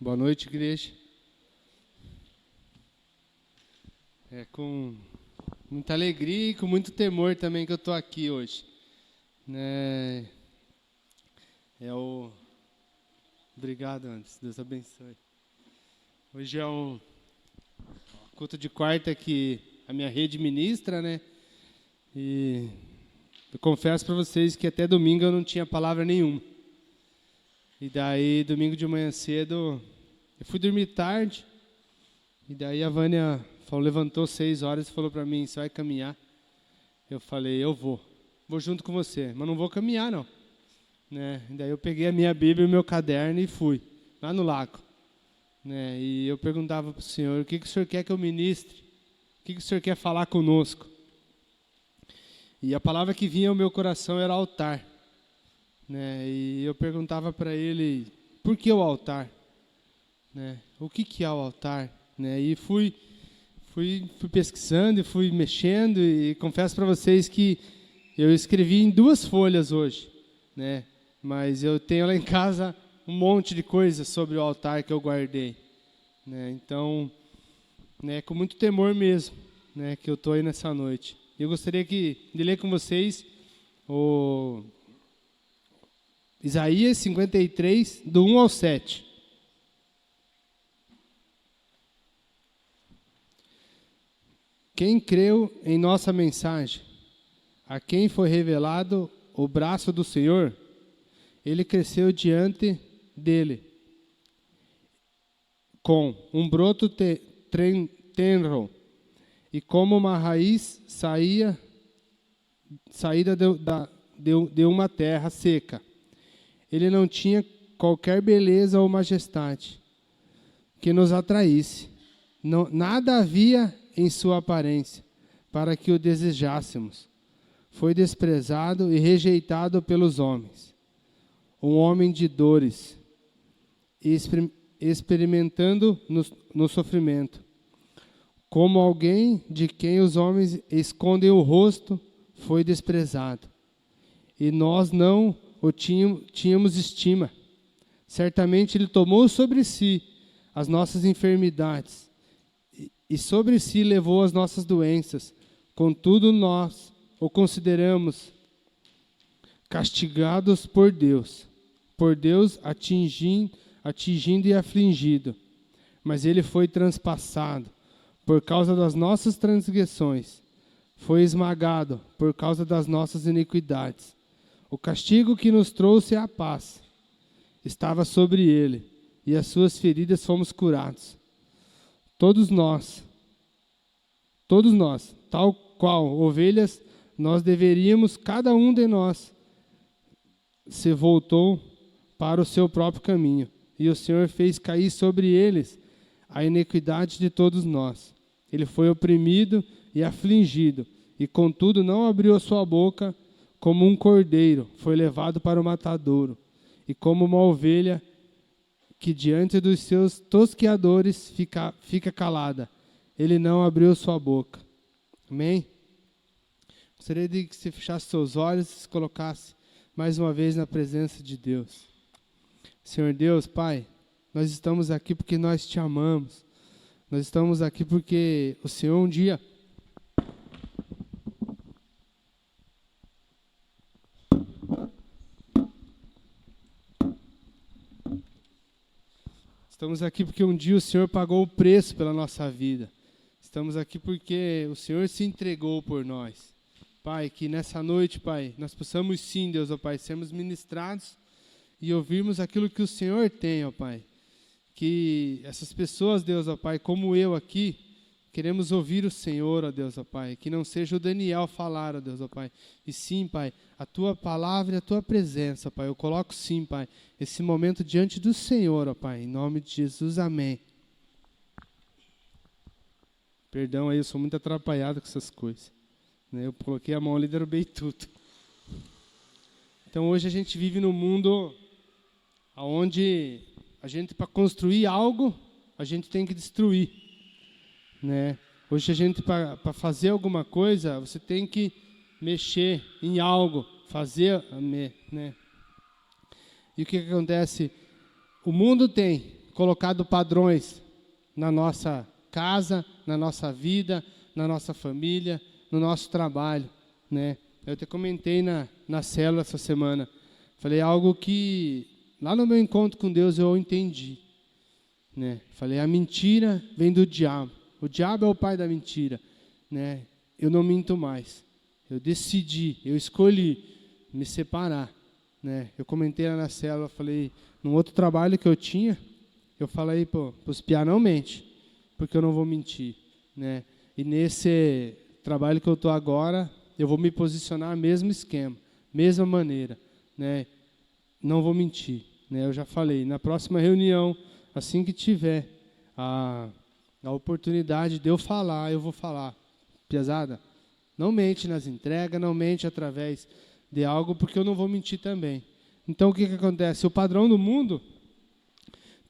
Boa noite, igreja. É com muita alegria e com muito temor também que eu estou aqui hoje. Obrigado, Anderson. Deus abençoe. Hoje é o culto de quarta que a minha rede ministra, né? E eu confesso para vocês que até domingo eu não tinha palavra nenhuma. E daí, domingo de manhã cedo, eu fui dormir tarde. E daí a Vânia levantou 6 horas e falou para mim, você vai caminhar? Eu falei, eu vou junto com você, mas não vou caminhar não. Né? E daí eu peguei a minha Bíblia e o meu caderno e fui, lá no lago. Né? E eu perguntava para o Senhor, o que o Senhor quer que eu ministre? O que o Senhor quer falar conosco? E a palavra que vinha ao meu coração era altar. Né? E eu perguntava para ele, por que o altar? Né? O que é o altar? Né? E fui pesquisando e fui mexendo e confesso para vocês que eu escrevi em 2 folhas hoje, né? Mas eu tenho lá em casa um monte de coisas sobre o altar que eu guardei, né? Então, né, com muito temor mesmo, né, que eu estou aí nessa noite. Eu gostaria de ler com vocês o Isaías 53, do 1 ao 7. Quem creu em nossa mensagem, a quem foi revelado o braço do Senhor, ele cresceu diante dele, com um broto tenro, e como uma raiz saída de uma terra seca. Ele não tinha qualquer beleza ou majestade que nos atraísse. Nada havia em sua aparência, para que o desejássemos. Foi desprezado e rejeitado pelos homens, um homem de dores, experimentando no sofrimento. Como alguém de quem os homens escondem o rosto, foi desprezado. E nós não o tínhamos estima. Certamente ele tomou sobre si as nossas enfermidades, e sobre si levou as nossas doenças. Contudo, nós o consideramos castigados por Deus atingido e afligido. Mas ele foi transpassado por causa das nossas transgressões, foi esmagado por causa das nossas iniquidades. O castigo que nos trouxe a paz estava sobre ele, e as suas feridas fomos curados. Todos nós, tal qual ovelhas, nós deveríamos, cada um de nós, se voltou para o seu próprio caminho, e o Senhor fez cair sobre eles a iniquidade de todos nós. Ele foi oprimido e afligido, e contudo não abriu a sua boca. Como um cordeiro foi levado para o matadouro, e como uma ovelha que diante dos seus tosqueadores fica calada, ele não abriu sua boca. Amém? Gostaria de que você fechasse seus olhos e se colocasse mais uma vez na presença de Deus. Senhor Deus, Pai, nós estamos aqui porque nós te amamos. Nós estamos aqui porque o Senhor um dia Estamos aqui porque um dia o Senhor pagou o preço pela nossa vida. Estamos aqui porque o Senhor se entregou por nós. Pai, que nessa noite, Pai, nós possamos sim, Deus, ó Pai, sermos ministrados e ouvirmos aquilo que o Senhor tem, ó Pai. Que essas pessoas, Deus, ó Pai, como eu aqui, queremos ouvir o Senhor, ó Deus, ó Pai. Que não seja o Daniel falar, ó Deus, ó Pai. E sim, Pai, a Tua palavra e a Tua presença, Pai. Eu coloco sim, Pai, esse momento diante do Senhor, ó Pai. Em nome de Jesus, amém. Perdão aí, eu sou muito atrapalhado com essas coisas. Eu coloquei a mão ali e derrubei tudo. Então hoje a gente vive num mundo onde a gente, para construir algo, a gente tem que destruir. Né? Hoje a gente, para fazer alguma coisa, você tem que mexer em algo, fazer, né? E o que acontece? O mundo tem colocado padrões na nossa casa, na nossa vida, na nossa família, no nosso trabalho, né? Eu até comentei na célula essa semana. Falei algo que, lá no meu encontro com Deus, eu entendi, né? Falei, a mentira vem do diabo. O diabo é o pai da mentira, né? Eu não minto mais. Eu decidi, eu escolhi me separar, né? Eu comentei lá na célula, falei, num outro trabalho que eu tinha, eu falei, pô, os piá não mente, porque eu não vou mentir, né? E nesse trabalho que eu estou agora, eu vou me posicionar mesmo esquema, mesma maneira, né? Não vou mentir, né? Eu já falei, na próxima reunião, assim que tiver a oportunidade de eu falar, eu vou falar, pesada, não mente nas entregas, não mente através de algo, porque eu não vou mentir também. Então, o que acontece? O padrão do mundo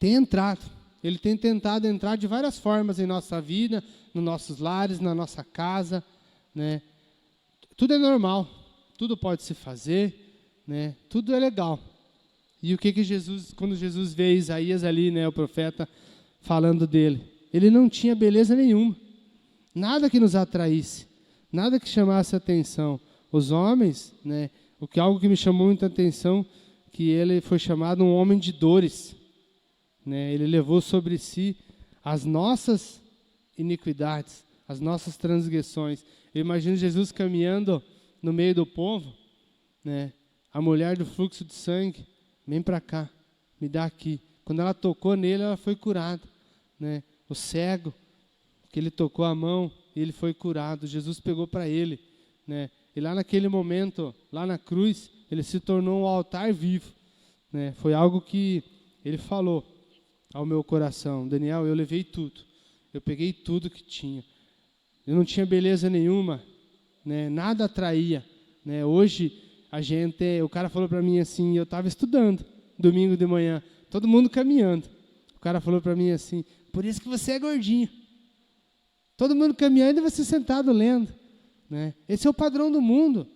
tem entrado, ele tem tentado entrar de várias formas em nossa vida, nos nossos lares, na nossa casa, né? Tudo é normal, tudo pode se fazer, né? Tudo é legal. E o que Jesus, quando Jesus vê Isaías ali, né, o profeta, falando dele, ele não tinha beleza nenhuma, nada que nos atraísse, nada que chamasse atenção. Os homens, né, algo que me chamou muita atenção, que ele foi chamado um homem de dores, né? Ele levou sobre si as nossas iniquidades, as nossas transgressões. Eu imagino Jesus caminhando no meio do povo, né? A mulher do fluxo de sangue, vem para cá, me dá aqui. Quando ela tocou nele, ela foi curada, né? O cego, que ele tocou a mão, e ele foi curado. Jesus pegou para ele, né? E lá naquele momento, lá na cruz, ele se tornou um altar vivo, né? Foi algo que ele falou ao meu coração: Daniel, eu levei tudo, eu peguei tudo que tinha. Eu não tinha beleza nenhuma, né? Nada atraía, né? Hoje o cara falou para mim assim, eu estava estudando domingo de manhã, todo mundo caminhando. O cara falou para mim assim, por isso que você é gordinho. Todo mundo caminhando e você sentado lendo, né? Esse é o padrão do mundo.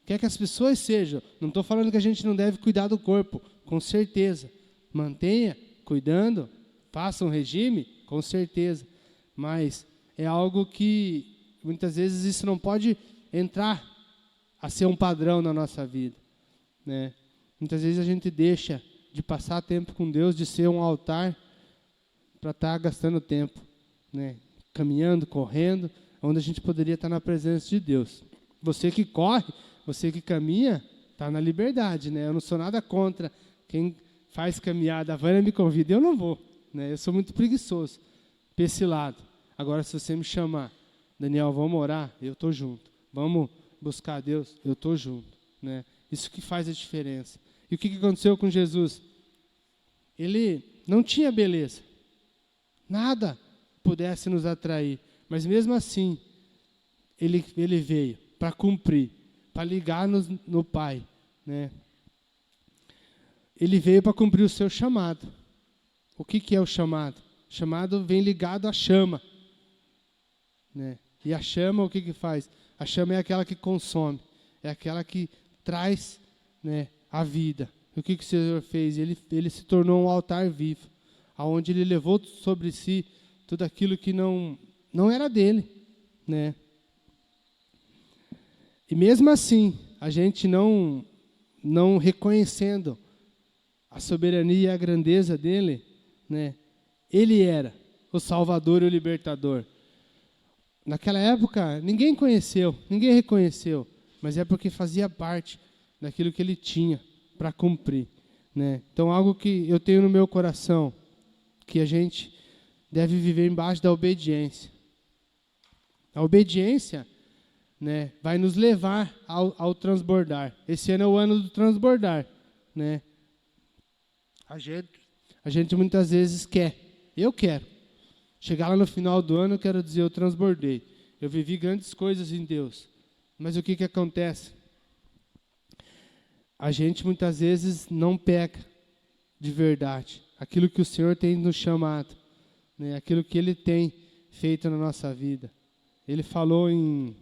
Quer que as pessoas sejam. Não estou falando que a gente não deve cuidar do corpo, com certeza. Mantenha cuidando, faça um regime, com certeza. Mas é algo que muitas vezes isso não pode entrar a ser um padrão na nossa vida, né? Muitas vezes a gente deixa de passar tempo com Deus, de ser um altar, para estar gastando tempo, né? Caminhando, correndo, onde a gente poderia estar na presença de Deus. Você que corre, você que caminha, está na liberdade, né? Eu não sou nada contra quem faz caminhada. A Vânia me convida, eu não vou, né? Eu sou muito preguiçoso para esse lado. Agora, se você me chamar, Daniel, vamos orar, eu estou junto. Vamos buscar a Deus, eu estou junto, né? Isso que faz a diferença. E o que aconteceu com Jesus? Ele não tinha beleza, nada pudesse nos atrair, mas mesmo assim, ele veio para cumprir, para ligar-nos no Pai, né? Ele veio para cumprir o seu chamado. O que é o chamado? O chamado vem ligado à chama, né? E a chama, o que faz? A chama é aquela que consome, é aquela que traz, né, a vida. E o que o Senhor fez? Ele se tornou um altar vivo, aonde ele levou sobre si tudo aquilo que não era dele, né? E mesmo assim, a gente não reconhecendo a soberania e a grandeza dele, né? Ele era o Salvador e o Libertador. Naquela época, ninguém conheceu, ninguém reconheceu, mas é porque fazia parte daquilo que ele tinha para cumprir, né? Então, algo que eu tenho no meu coração, que a gente deve viver embaixo da obediência. A obediência, né, vai nos levar ao transbordar. Esse ano é o ano do transbordar, né? A gente muitas vezes eu quero. Chegar lá no final do ano, eu quero dizer, eu transbordei. Eu vivi grandes coisas em Deus. Mas o que acontece? A gente muitas vezes não pega de verdade aquilo que o Senhor tem nos chamado, né? Aquilo que Ele tem feito na nossa vida. Ele falou em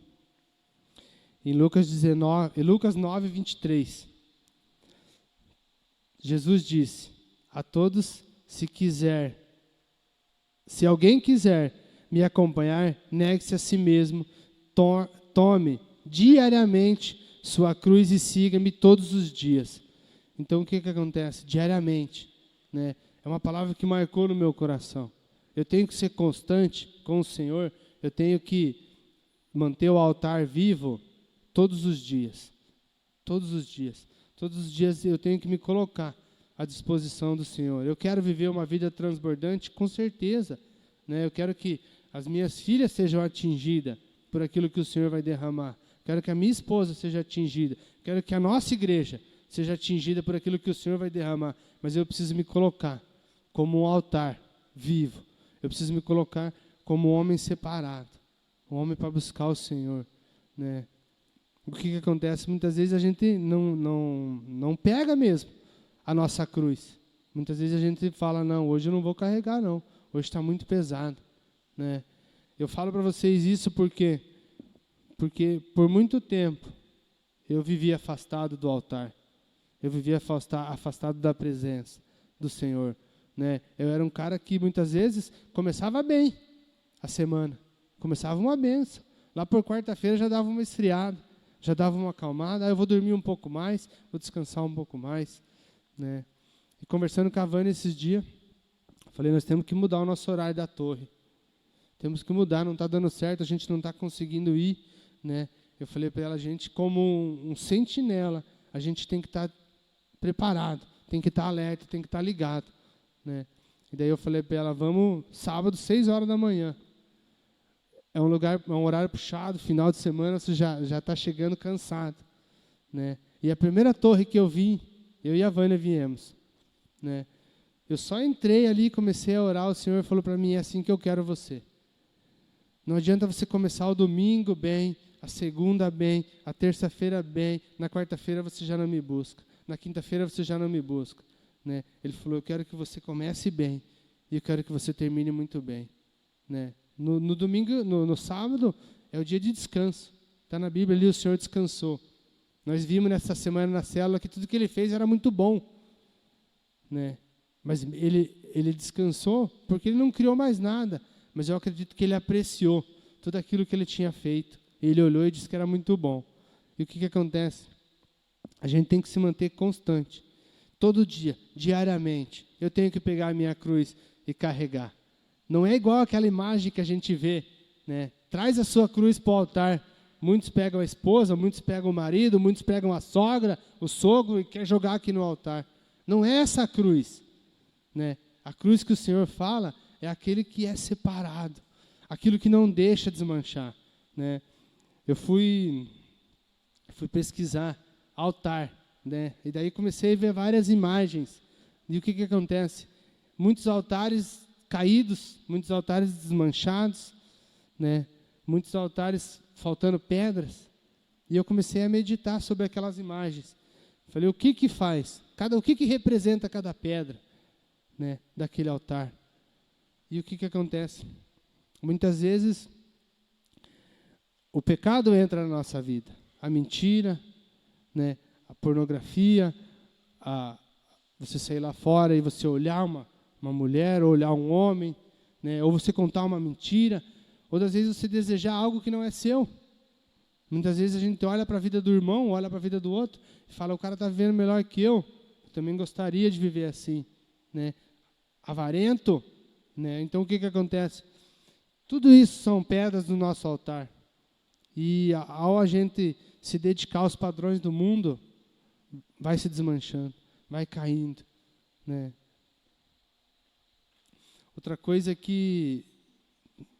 Lucas 9, 23. Jesus disse, a todos se alguém quiser me acompanhar, negue-se a si mesmo, tome diariamente sua cruz e siga-me todos os dias. Então, o que acontece? Diariamente, né? É uma palavra que marcou no meu coração. Eu tenho que ser constante com o Senhor, eu tenho que manter o altar vivo todos os dias. Todos os dias. Todos os dias eu tenho que me colocar à disposição do Senhor. Eu quero viver uma vida transbordante, com certeza, né? Eu quero que as minhas filhas sejam atingidas por aquilo que o Senhor vai derramar. Quero que a minha esposa seja atingida. Quero que a nossa igreja seja atingida por aquilo que o Senhor vai derramar. Mas eu preciso me colocar como um altar vivo. Eu preciso me colocar como um homem separado. Um homem para buscar o Senhor, né? O que acontece? Muitas vezes a gente não pega mesmo a nossa cruz. Muitas vezes a gente fala, não, hoje eu não vou carregar, não. Hoje está muito pesado, né? Eu falo para vocês isso porque por muito tempo eu vivia afastado do altar. Eu vivia afastado da presença do Senhor, né? Eu era um cara que muitas vezes começava bem a semana. Começava uma benção. Lá por quarta-feira já dava uma esfriada, já dava uma acalmada. Aí eu vou dormir um pouco mais, vou descansar um pouco mais, né? E conversando com a Vânia esses dias, falei, nós temos que mudar o nosso horário da torre. Temos que mudar, não está dando certo, a gente não está conseguindo ir, né? Eu falei para ela, a gente como um sentinela, a gente tem que estar preparado, tem que estar alerta, tem que estar ligado, né? E daí eu falei para ela, vamos sábado, 6 horas da manhã. É um horário puxado, final de semana, você já está chegando cansado, né? E a primeira torre que eu vi, eu e a Vânia viemos, né? Eu só entrei ali, comecei a orar, o Senhor falou para mim, é assim que eu quero você. Não adianta você começar o domingo bem, a segunda bem, a terça-feira bem, na quarta-feira você já não me busca, na quinta-feira você já não me busca, né? Ele falou, eu quero que você comece bem e eu quero que você termine muito bem, né? No domingo, no sábado, é o dia de descanso. Está na Bíblia ali, o Senhor descansou. Nós vimos nessa semana na célula que tudo que ele fez era muito bom, né? Mas ele descansou porque ele não criou mais nada. Mas eu acredito que ele apreciou tudo aquilo que ele tinha feito. Ele olhou e disse que era muito bom. E o que acontece? A gente tem que se manter constante. Todo dia, diariamente, eu tenho que pegar a minha cruz e carregar. Não é igual aquela imagem que a gente vê, né? Traz a sua cruz para o altar. Muitos pegam a esposa, muitos pegam o marido, muitos pegam a sogra, o sogro e quer jogar aqui no altar. Não é essa a cruz, né? A cruz que o Senhor fala é aquele que é separado, aquilo que não deixa desmanchar, né? Eu fui pesquisar altar, né? E daí comecei a ver várias imagens. E o que acontece? Muitos altares caídos, muitos altares desmanchados, né? Muitos altares faltando pedras. E eu comecei a meditar sobre aquelas imagens. Falei, o que faz? O que representa cada pedra, né, daquele altar? E o que acontece? Muitas vezes, o pecado entra na nossa vida. A mentira, né, a pornografia, você sair lá fora e você olhar uma mulher, ou olhar um homem, né, ou você contar uma mentira. Outras vezes você desejar algo que não é seu. Muitas vezes a gente olha para a vida do irmão, olha para a vida do outro, e fala, o cara está vivendo melhor que eu também gostaria de viver assim, né? Avarento, né? Então o que acontece? Tudo isso são pedras do nosso altar. E ao a gente se dedicar aos padrões do mundo, vai se desmanchando, vai caindo, né? Outra coisa que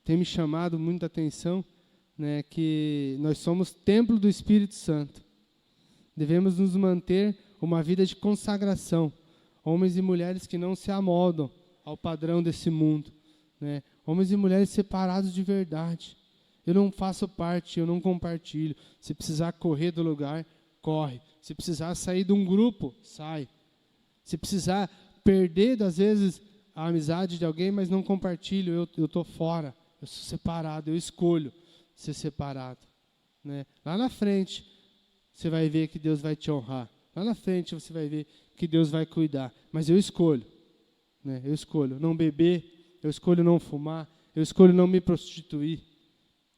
tem me chamado muita atenção, né, que nós somos templo do Espírito Santo. Devemos nos manter uma vida de consagração. Homens e mulheres que não se amoldam ao padrão desse mundo, né? Homens e mulheres separados de verdade. Eu não faço parte, eu não compartilho. Se precisar correr do lugar, corre. Se precisar sair de um grupo, sai. Se precisar perder, às vezes, a amizade de alguém, mas não compartilho, eu estou fora. Eu sou separado, eu escolho ser separado, né? Lá na frente, você vai ver que Deus vai te honrar. Lá na frente, você vai ver que Deus vai cuidar. Mas eu escolho, né? Eu escolho não beber, eu escolho não fumar, eu escolho não me prostituir,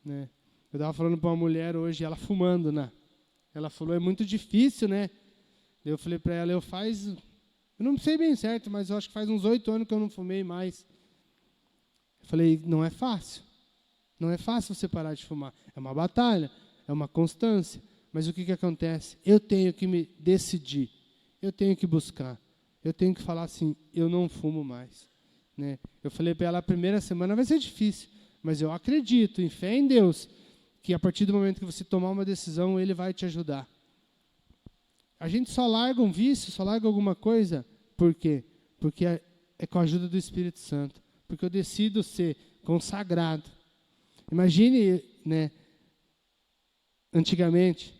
né? Eu estava falando para uma mulher hoje, ela fumando, né? Ela falou, é muito difícil, né? Eu falei para ela, eu não sei bem certo, mas eu acho que faz uns 8 anos que eu não fumei mais. Eu falei, não é fácil. Não é fácil você parar de fumar. É uma batalha, é uma constância. Mas o que acontece? Eu tenho que me decidir. Eu tenho que buscar. Eu tenho que falar assim, eu não fumo mais. Né? Eu falei para ela, a primeira semana vai ser difícil. Mas eu acredito, em fé em Deus, que a partir do momento que você tomar uma decisão, Ele vai te ajudar. A gente só larga um vício, só larga alguma coisa, por quê? Porque é com a ajuda do Espírito Santo. Porque eu decido ser consagrado. Imagine, né, antigamente,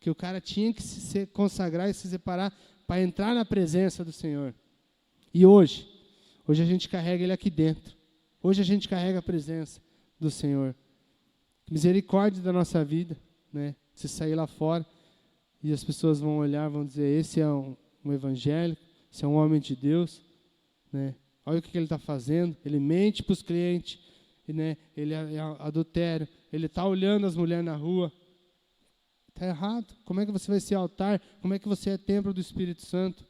que o cara tinha que se consagrar e se separar para entrar na presença do Senhor. E hoje a gente carrega Ele aqui dentro. Hoje a gente carrega a presença do Senhor. Misericórdia da nossa vida, né? Se sair lá fora e as pessoas vão olhar, vão dizer, esse é um evangélico, esse é um homem de Deus, né? Olha o que ele está fazendo, ele mente para os clientes, né? Ele é adultério, ele está olhando as mulheres na rua. Está errado. Como é que você vai ser altar? Como é que você é templo do Espírito Santo?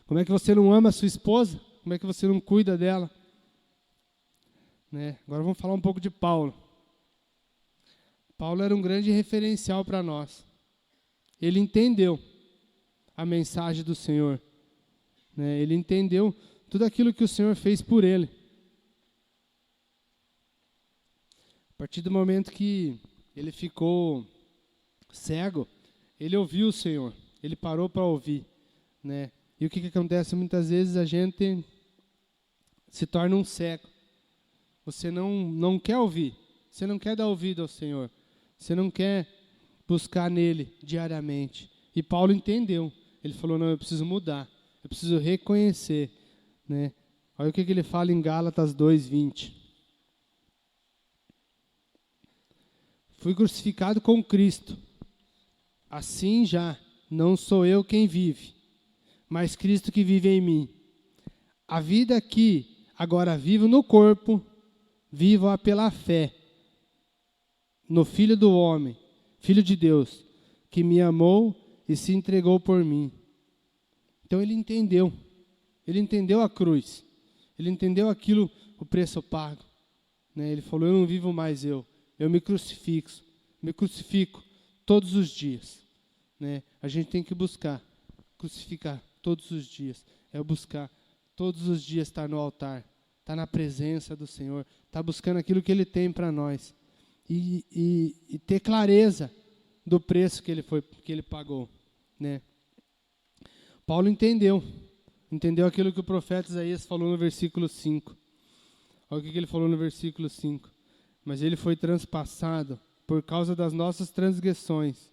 Como é que você não ama a sua esposa? Como é que você não cuida dela? Né? Agora vamos falar um pouco de Paulo. Paulo era um grande referencial para nós. Ele entendeu a mensagem do Senhor. Né? Ele entendeu tudo aquilo que o Senhor fez por ele. A partir do momento que ele ficou cego, ele ouviu o Senhor. Ele parou para ouvir. Né? E o que acontece? Muitas vezes a gente se torna um cego. Você não quer ouvir. Você não quer dar ouvido ao Senhor. Você não quer buscar nele diariamente. E Paulo entendeu. Ele falou, não, eu preciso mudar. Eu preciso reconhecer. Né? Olha o que ele fala em Gálatas 2:20. Fui crucificado com Cristo. Assim já não sou eu quem vive, mas Cristo que vive em mim. A vida que agora vivo no corpo, vivo-a pela fé no Filho do Homem, Filho de Deus, que me amou e se entregou por mim. Então ele entendeu a cruz, ele entendeu aquilo, o preço pago. Né? Ele falou, eu não vivo mais eu me crucifico todos os dias. Né? A gente tem que buscar, crucificar todos os dias, é buscar todos os dias estar no altar, estar na presença do Senhor, estar buscando aquilo que Ele tem para nós. E ter clareza do preço que ele pagou, né? Paulo entendeu aquilo que o profeta Isaías falou no versículo 5. Olha o que ele falou no versículo 5. Mas ele foi transpassado por causa das nossas transgressões,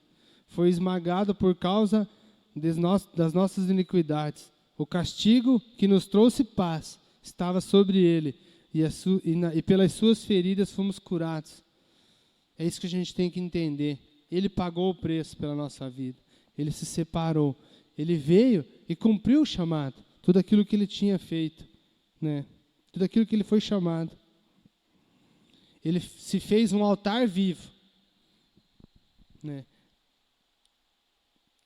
foi esmagado por causa das nossas iniquidades. O castigo que nos trouxe paz estava sobre ele, e pelas suas feridas fomos curados. É isso que a gente tem que entender. Ele pagou o preço pela nossa vida. Ele se separou. Ele veio e cumpriu o chamado. Tudo aquilo que ele tinha feito. Né? Tudo aquilo que ele foi chamado. Ele se fez um altar vivo. Né?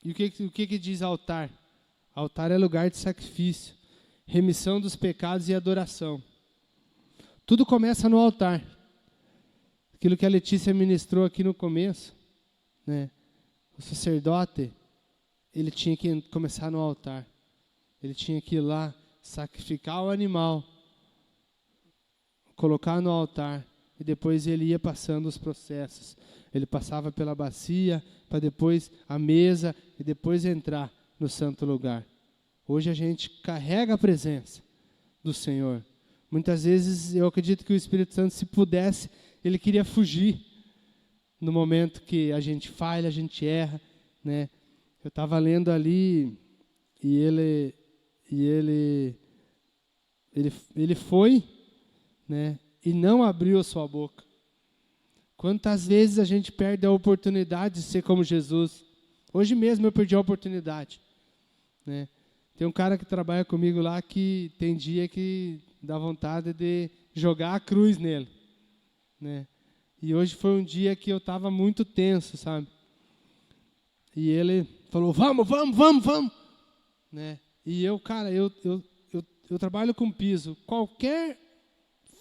E o que diz altar? Altar é lugar de sacrifício, remissão dos pecados e adoração. Tudo começa no altar. Aquilo que a Letícia ministrou aqui no começo, né? O sacerdote, ele tinha que começar no altar. Ele tinha que ir lá, sacrificar o animal, colocar no altar, e depois ele ia passando os processos. Ele passava pela bacia, para depois a mesa, e depois entrar no santo lugar. Hoje a gente carrega a presença do Senhor. Muitas vezes eu acredito que o Espírito Santo, se pudesse, ele queria fugir no momento que a gente falha, a gente erra, né? Eu estava lendo ali e ele foi, né? E não abriu a sua boca. Quantas vezes a gente perde a oportunidade de ser como Jesus? Hoje mesmo eu perdi a oportunidade, né? Tem um cara que trabalha comigo lá que tem dia que dá vontade de jogar a cruz nele, né? E hoje foi um dia que eu estava muito tenso, sabe? E ele falou, vamos, né? E eu, cara, eu trabalho com piso. Qualquer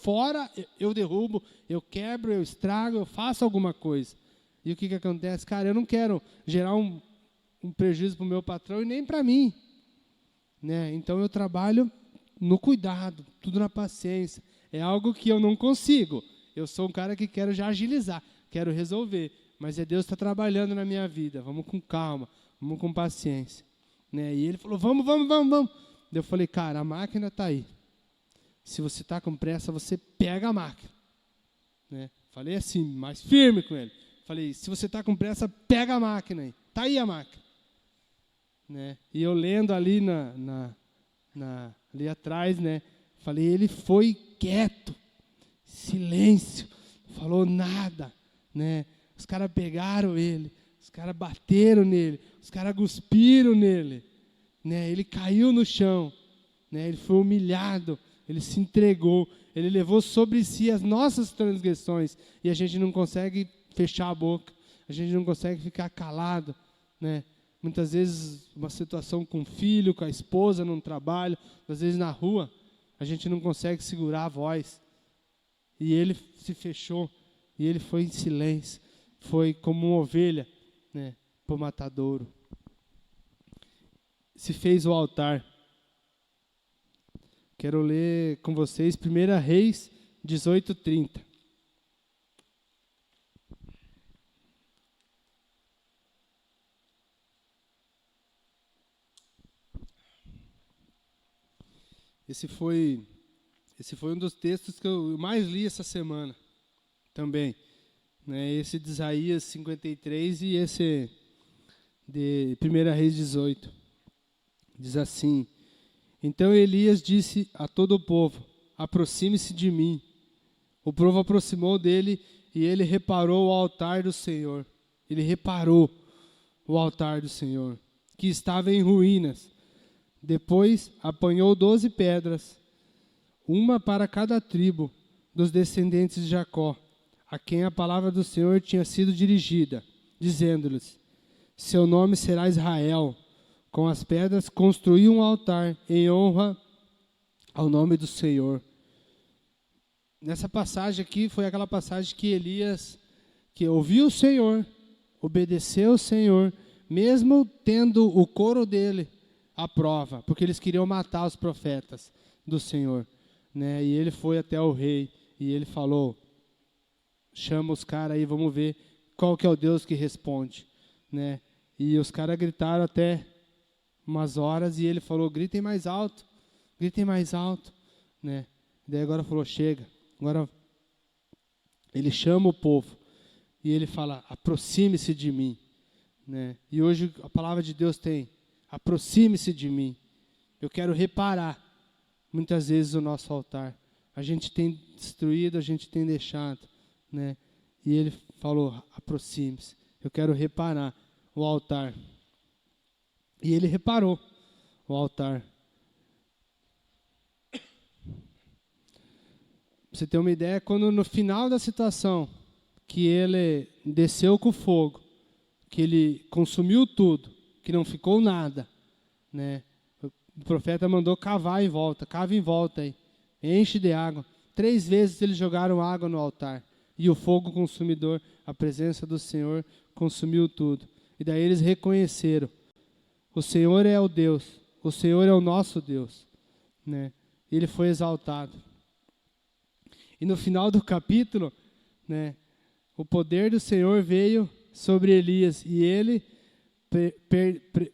fora eu derrubo, eu quebro, eu estrago, eu faço alguma coisa. E o que acontece? Cara, eu não quero gerar um prejuízo para o meu patrão e nem para mim, né? Então eu trabalho no cuidado, tudo na paciência. É algo que eu não consigo. Eu sou um cara que quero já agilizar, quero resolver. Mas é Deus que está trabalhando na minha vida. Vamos com calma, vamos com paciência, né? E ele falou, vamos. Eu falei, cara, a máquina está aí. Se você está com pressa, você pega a máquina, né? Falei assim, mais firme com ele. Falei, se você está com pressa, pega a máquina aí. Está aí a máquina, né? E eu lendo ali ali atrás, né? Falei, ele foi quieto, silêncio, não falou nada, né? Os caras pegaram ele, os caras bateram nele, os caras cuspiram nele, né? Ele caiu no chão, né? Ele foi humilhado, ele se entregou, ele levou sobre si as nossas transgressões e a gente não consegue fechar a boca, a gente não consegue ficar calado, né? Muitas vezes uma situação com o filho, com a esposa, num trabalho, às vezes na rua, a gente não consegue segurar a voz. E ele se fechou, e ele foi em silêncio, foi como uma ovelha, né, para o matadouro. Se fez o altar. Quero ler com vocês 1 Reis 18:30. Esse foi um dos textos que eu mais li essa semana também, né? Esse de Isaías 53 e esse de 1 Reis 18. Diz assim: Então Elias disse a todo o povo, aproxime-se de mim. O povo aproximou dele e ele reparou o altar do Senhor. Ele reparou o altar do Senhor, que estava em ruínas. Depois apanhou 12 pedras, uma para cada tribo dos descendentes de Jacó, a quem a palavra do Senhor tinha sido dirigida, dizendo-lhes, seu nome será Israel. Com as pedras construiu um altar em honra ao nome do Senhor. Nessa passagem aqui foi aquela passagem que Elias, que ouviu o Senhor, obedeceu o Senhor, mesmo tendo o coro dele à prova, porque eles queriam matar os profetas do Senhor, né? E ele foi até o rei e ele falou, chama os caras aí, vamos ver qual que é o Deus que responde, né? E os caras gritaram até umas horas e ele falou, gritem mais alto, né? Daí agora falou, chega. Agora ele chama o povo e ele fala, aproxime-se de mim, né? E hoje a palavra de Deus tem, aproxime-se de mim. Eu quero reparar muitas vezes o nosso altar. A gente tem destruído, a gente tem deixado, né? E ele falou, aproxime-se. Eu quero reparar o altar. E ele reparou o altar. Pra você ter uma ideia, quando no final da situação, que ele desceu com o fogo, que ele consumiu tudo, que não ficou nada, né? O profeta mandou cavar em volta, cava em volta aí, enche de água. 3 vezes eles jogaram água no altar, e o fogo consumidor, a presença do Senhor, consumiu tudo. E daí eles reconheceram, o Senhor é o Deus, o Senhor é o nosso Deus, né? Ele foi exaltado. E no final do capítulo, né, o poder do Senhor veio sobre Elias, e ele,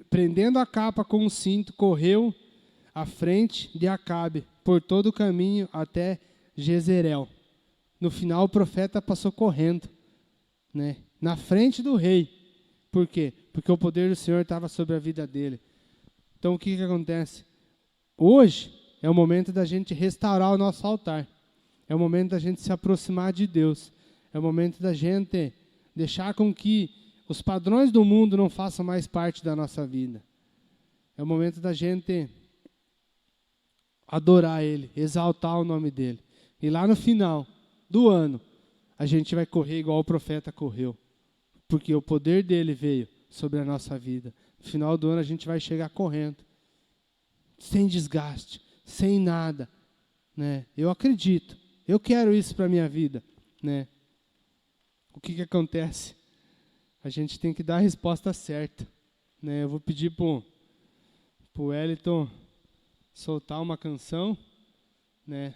prendendo a capa com um cinto, correu à frente de Acabe, por todo o caminho até Jezreel. No final o profeta passou correndo, né, na frente do rei. Por quê? Porque o poder do Senhor estava sobre a vida dele. Então o que acontece? Hoje é o momento da gente restaurar o nosso altar. É o momento da gente se aproximar de Deus. É o momento da gente deixar com que os padrões do mundo não façam mais parte da nossa vida. É o momento da gente adorar Ele, exaltar o nome dEle. E lá no final do ano, a gente vai correr igual o profeta correu. Porque o poder dEle veio sobre a nossa vida. No final do ano a gente vai chegar correndo. Sem desgaste, sem nada. Né? Eu acredito. Eu quero isso para a minha vida. Né? O que acontece? A gente tem que dar a resposta certa. Né? Eu vou pedir para o Wellington soltar uma canção. Né?